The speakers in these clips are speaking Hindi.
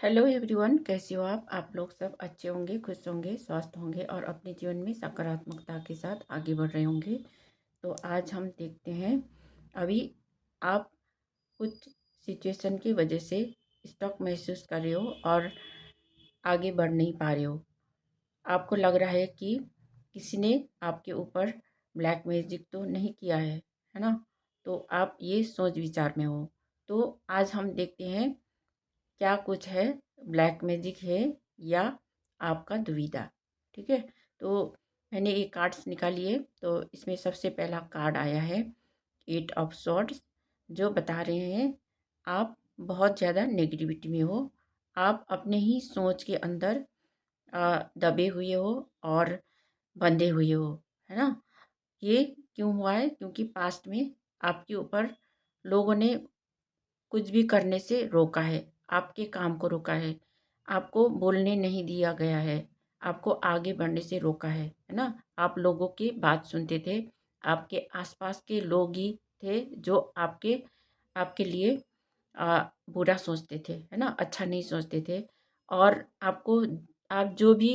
हेलो एवरीवन, कैसे हो आप लोग सब अच्छे होंगे, खुश होंगे, स्वस्थ होंगे और अपने जीवन में सकारात्मकता के साथ आगे बढ़ रहे होंगे। तो आज हम देखते हैं, अभी आप कुछ सिचुएशन की वजह से स्टक महसूस कर रहे हो और आगे बढ़ नहीं पा रहे हो। आपको लग रहा है कि किसी ने आपके ऊपर ब्लैक मैजिक तो नहीं किया है ना? तो आप ये सोच विचार में हो। तो आज हम देखते हैं क्या कुछ है, ब्लैक मैजिक है या आपका दुविधा। ठीक है, तो मैंने ये कार्ड्स निकाली है। तो इसमें सबसे पहला कार्ड आया है 8 ऑफ सॉर्ड्स, जो बता रहे हैं आप बहुत ज़्यादा नेगेटिविटी में हो। आप अपने ही सोच के अंदर दबे हुए हो और बंधे हुए हो, है ना? ये क्यों हुआ है? क्योंकि पास्ट में आपके ऊपर लोगों ने कुछ भी करने से रोका है, आपके काम को रोका है, आपको बोलने नहीं दिया गया है, आपको आगे बढ़ने से रोका है ना? आप लोगों की बात सुनते थे, आपके आसपास के लोग ही थे जो आपके आपके लिए बुरा सोचते थे, है ना? अच्छा नहीं सोचते थे। और आपको आप जो भी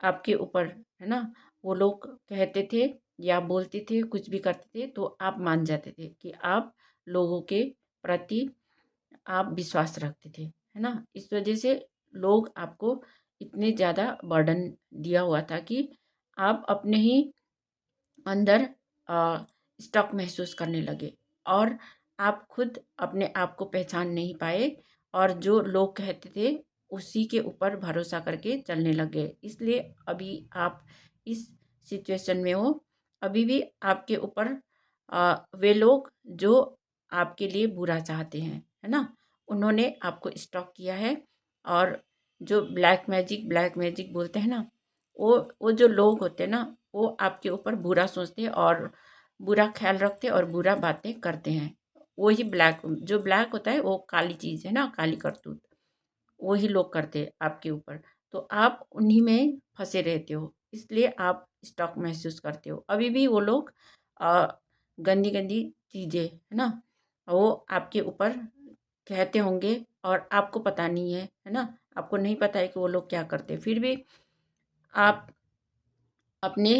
आपके ऊपर, है ना, वो लोग कहते थे या बोलते थे, कुछ भी करते थे, तो आप मान जाते थे कि आप लोगों के प्रति आप विश्वास रखते थे, है ना? इस वजह से लोग आपको इतने ज़्यादा बर्डन दिया हुआ था कि आप अपने ही अंदर स्टक महसूस करने लगे और आप खुद अपने आप को पहचान नहीं पाए और जो लोग कहते थे उसी के ऊपर भरोसा करके चलने लगे। इसलिए अभी आप इस सिचुएशन में हो। अभी भी आपके ऊपर वे लोग जो आपके लिए बुरा चाहते हैं, है ना? उन्होंने आपको स्टॉक किया है। और जो ब्लैक मैजिक बोलते हैं ना, वो जो लोग होते हैं ना, वो आपके ऊपर बुरा सोचते हैं और बुरा ख्याल रखते हैं और बुरा बातें करते हैं। वही ब्लैक, जो ब्लैक होता है वो काली चीज़ है ना, काली करतूत, वही लोग करते हैं आपके ऊपर। तो आप उन्हीं में फंसे रहते हो, इसलिए आप स्टॉक महसूस करते हो। अभी भी वो लोग गंदी गंदी चीज़ें, है ना, वो आपके ऊपर कहते होंगे और आपको पता नहीं है ना? आपको नहीं पता है कि वो लोग क्या करते हैं। फिर भी आप अपने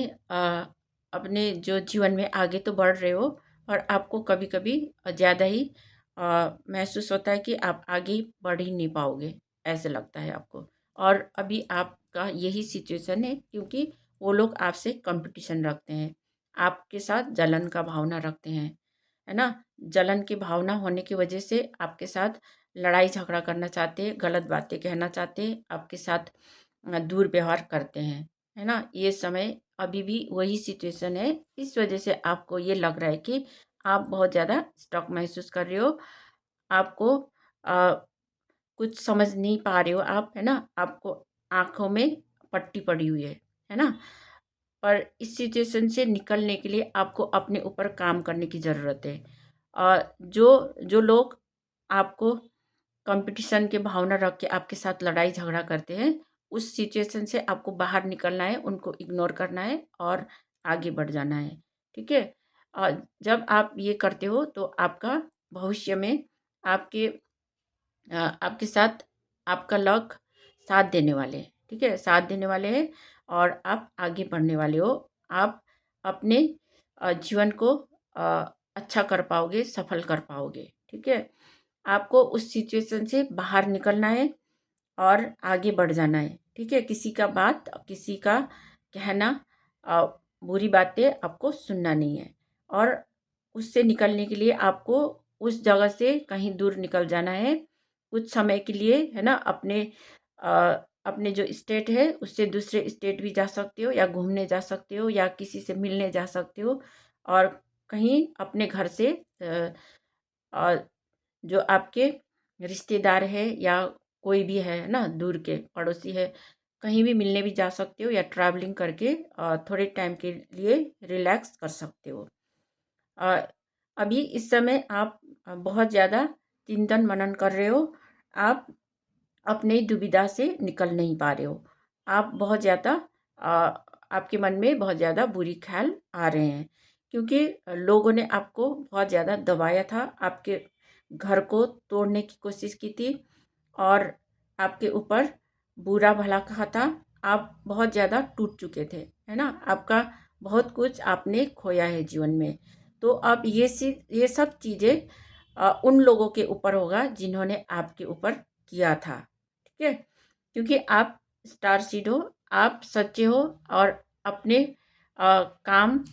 अपने जो जीवन में आगे तो बढ़ रहे हो और आपको कभी-कभी ज़्यादा ही महसूस होता है कि आप आगे बढ़ ही नहीं पाओगे, ऐसे लगता है आपको। और अभी आपका यही सिचुएशन है क्योंकि वो लोग आपसे कंपटीशन रखते हैं, आपके साथ जलन का भावना रखते हैं, है ना? जलन की भावना होने की वजह से आपके साथ लड़ाई झगड़ा करना चाहते हैं, गलत बातें कहना चाहते हैं, आपके साथ दुर्व्यवहार करते हैं, है ना? ये समय अभी भी वही सिचुएशन है। इस वजह से आपको ये लग रहा है कि आप बहुत ज़्यादा स्टक महसूस कर रहे हो। आपको अ, कुछ समझ नहीं पा रहे हो आप, है ना? आपको आँखों में पट्टी पड़ी हुई है ना? पर इस सिचुएशन से निकलने के लिए आपको अपने ऊपर काम करने की ज़रूरत है। जो जो लोग आपको कंपटीशन के भावना रख के आपके साथ लड़ाई झगड़ा करते हैं, उस सिचुएशन से आपको बाहर निकलना है, उनको इग्नोर करना है और आगे बढ़ जाना है, ठीक है? जब आप ये करते हो तो आपका भविष्य में आपके आपके साथ आपका लक साथ देने वाले हैं, ठीक है? साथ देने वाले हैं और आप आगे बढ़ने वाले हो। आप अपने जीवन को अच्छा कर पाओगे, सफल कर पाओगे, ठीक है? आपको उस सिचुएशन से बाहर निकलना है और आगे बढ़ जाना है, ठीक है? किसी का बात, किसी का कहना, अ, बुरी बातें आपको सुनना नहीं है। और उससे निकलने के लिए आपको उस जगह से कहीं दूर निकल जाना है, कुछ समय के लिए, है ना? अपने जो स्टेट है उससे दूसरे स्टेट भी जा सकते हो या घूमने जा सकते हो या किसी से मिलने जा सकते हो। और कहीं अपने घर से अ, जो आपके रिश्तेदार है या कोई भी है ना, दूर के पड़ोसी है, कहीं भी मिलने भी जा सकते हो या ट्रैवलिंग करके थोड़े टाइम के लिए रिलैक्स कर सकते हो। अ, अभी इस समय आप बहुत ज़्यादा चिंतन मनन कर रहे हो। आप अपने दुविधा से निकल नहीं पा रहे हो। आप बहुत ज़्यादा आपके मन में बहुत ज़्यादा बुरी ख्याल आ रहे हैं क्योंकि लोगों ने आपको बहुत ज़्यादा दबाया था, आपके घर को तोड़ने की कोशिश की थी और आपके ऊपर बुरा भला कहा था, आप बहुत ज़्यादा टूट चुके थे, है ना। आपका बहुत कुछ आपने खोया है जीवन में। तो अब ये सब चीज़ें उन लोगों के ऊपर होगा जिन्होंने आपके ऊपर किया था, ठीक है। क्योंकि आप स्टार सीड हो, आप सच्चे हो और अपने काम,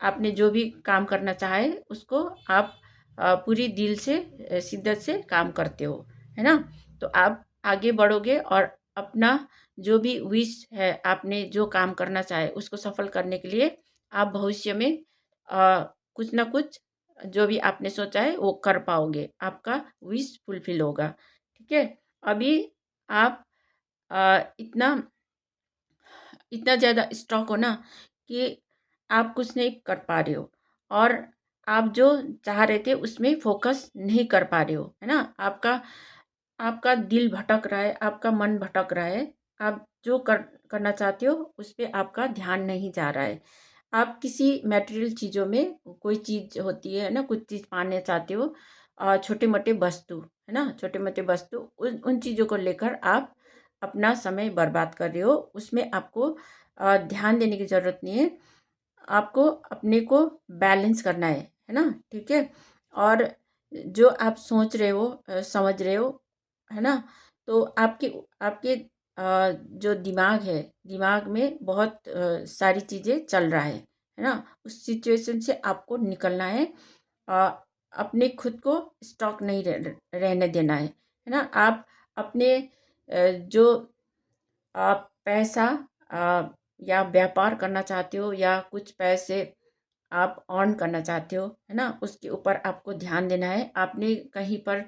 आपने जो भी काम करना चाहे उसको आप पूरी दिल से, शिद्दत से काम करते हो, है ना। तो आप आगे बढ़ोगे और अपना जो भी विश है, आपने जो काम करना चाहे उसको सफल करने के लिए आप भविष्य में कुछ ना कुछ जो भी आपने सोचा है वो कर पाओगे, आपका विश फुलफिल होगा, ठीक है। अभी आप इतना इतना ज़्यादा स्ट्रॉक हो ना कि आप कुछ नहीं कर पा रहे हो और आप जो चाह रहे थे उसमें फोकस नहीं कर पा रहे हो, है ना। आपका आपका दिल भटक रहा है, आपका मन भटक रहा है। आप जो करना चाहते हो उस पे आपका ध्यान नहीं जा रहा है। आप किसी मटेरियल चीज़ों में, कोई चीज़ होती है ना, कुछ चीज़ पाने चाहते हो, छोटे मोटे वस्तु, है ना, छोटे मोटे वस्तु, उन उन चीज़ों को लेकर आप अपना समय बर्बाद कर रहे हो। उसमें आपको ध्यान देने की ज़रूरत नहीं है। आपको अपने को बैलेंस करना है ना, ठीक है। और जो आप सोच रहे हो, समझ रहे हो, है ना। तो आपके आपके जो दिमाग है, दिमाग में बहुत सारी चीज़ें चल रहा है ना। उस सिचुएशन से आपको निकलना है। अ, अपने खुद को स्टॉक नहीं रहने देना है ना। आप अपने जो आप पैसा या व्यापार करना चाहते हो या कुछ पैसे आप अर्न करना चाहते हो, है ना, उसके ऊपर आपको ध्यान देना है। आपने कहीं पर,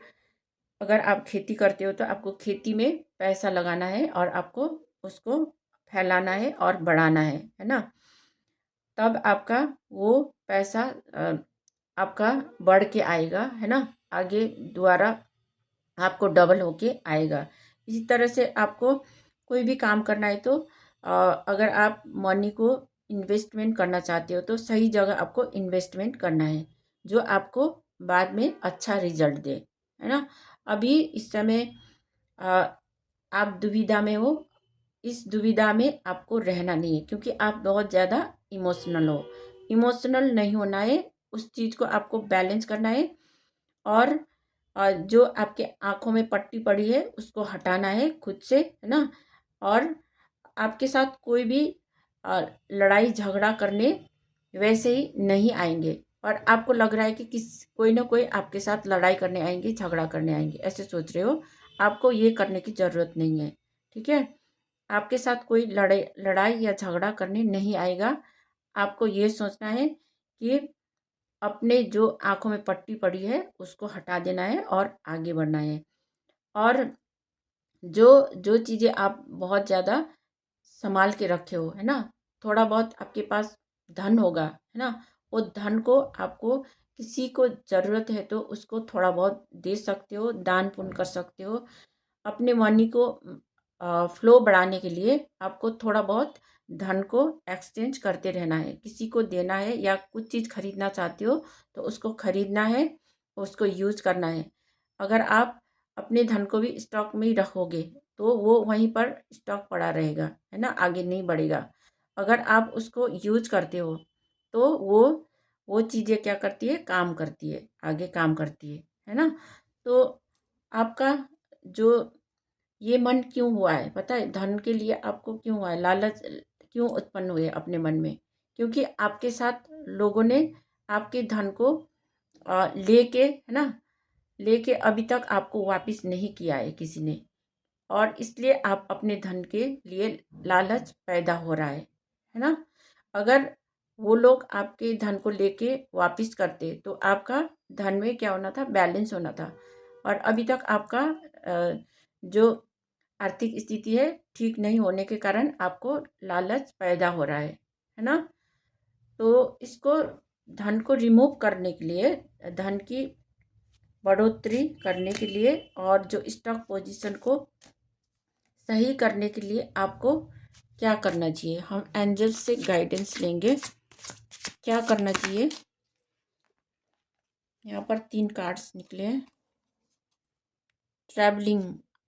अगर आप खेती करते हो तो आपको खेती में पैसा लगाना है और आपको उसको फैलाना है और बढ़ाना है ना। तब आपका वो पैसा आपका बढ़ के आएगा, है ना। आगे दोबारा आपको डबल होके आएगा। इसी तरह से आपको कोई भी काम करना है तो अगर आप मनी को इन्वेस्टमेंट करना चाहते हो तो सही जगह आपको इन्वेस्टमेंट करना है, जो आपको बाद में अच्छा रिजल्ट दे, है ना। अभी इस समय अ, आप दुविधा में हो। इस दुविधा में आपको रहना नहीं है क्योंकि आप बहुत ज़्यादा इमोशनल हो। इमोशनल नहीं होना है, उस चीज़ को आपको बैलेंस करना है। और जो आपके आँखों में पट्टी पड़ी है उसको हटाना है खुद से, है ना। और आपके साथ कोई भी लड़ाई झगड़ा करने वैसे ही नहीं आएंगे। और आपको लग रहा है कि कोई ना कोई आपके साथ लड़ाई करने आएंगे, झगड़ा करने आएंगे, ऐसे सोच रहे हो। आपको ये करने की ज़रूरत नहीं है, ठीक है। आपके साथ कोई लड़ाई लड़ाई या झगड़ा करने नहीं आएगा। आपको ये सोचना है कि अपने जो आँखों में पट्टी पड़ी है उसको हटा देना है और आगे बढ़ना है। और जो जो चीज़ें आप बहुत ज़्यादा संभाल के रखे हो, है ना, थोड़ा बहुत आपके पास धन होगा, है ना, वो धन को आपको किसी को ज़रूरत है तो उसको थोड़ा बहुत दे सकते हो, दान पुण्य कर सकते हो। अपने मनी को फ्लो बढ़ाने के लिए आपको थोड़ा बहुत धन को एक्सचेंज करते रहना है, किसी को देना है या कुछ चीज़ खरीदना चाहते हो तो उसको खरीदना है, उसको यूज़ करना है। अगर आप अपने धन को भी स्टॉक में ही रखोगे तो वो वहीं पर स्टॉक पड़ा रहेगा, है ना, आगे नहीं बढ़ेगा। अगर आप उसको यूज करते हो तो वो चीज़ें क्या करती है, काम करती है, आगे काम करती है ना। तो आपका जो ये मन क्यों हुआ है पता है, धन के लिए आपको क्यों हुआ है, लालच क्यों उत्पन्न हुए अपने मन में, क्योंकि आपके साथ लोगों ने आपके धन को लेके, है ना, लेके अभी तक आपको वापस नहीं किया है किसी ने। और इसलिए आप अपने धन के लिए लालच पैदा हो रहा है ना। अगर वो लोग आपके धन को लेके वापस करते तो आपका धन में क्या होना था, बैलेंस होना था। और अभी तक आपका जो आर्थिक स्थिति है ठीक नहीं होने के कारण आपको लालच पैदा हो रहा है ना। तो इसको, धन को रिमूव करने के लिए, धन की बढ़ोतरी करने के लिए और जो स्टॉक पोजीशन को सही करने के लिए आपको क्या करना चाहिए, हम एंजल से गाइडेंस लेंगे। क्या करना चाहिए, यहाँ पर 3 कार्ड्स निकले हैं। ट्रैवलिंग,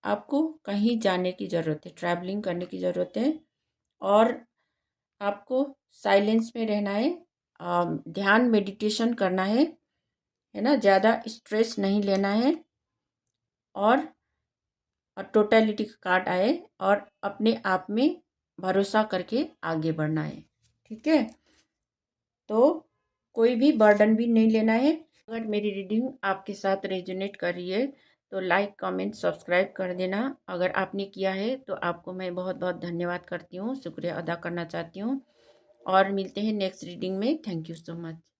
आपको कहीं जाने की ज़रूरत है, ट्रैवलिंग करने की ज़रूरत है और आपको साइलेंस में रहना है, ध्यान मेडिटेशन करना है ना, ज़्यादा स्ट्रेस नहीं लेना है और टोटलिटी का कार्ड आए और अपने आप में भरोसा करके आगे बढ़ना है। ठीक है, तो कोई भी बर्डन भी नहीं लेना है। अगर मेरी रीडिंग आपके साथ रेजोनेट कर रही है तो लाइक कमेंट सब्सक्राइब कर देना। अगर आपने किया है तो आपको मैं बहुत बहुत धन्यवाद करती हूँ, शुक्रिया अदा करना चाहती हूँ और मिलते हैं नेक्स्ट रीडिंग में। Thank you so much.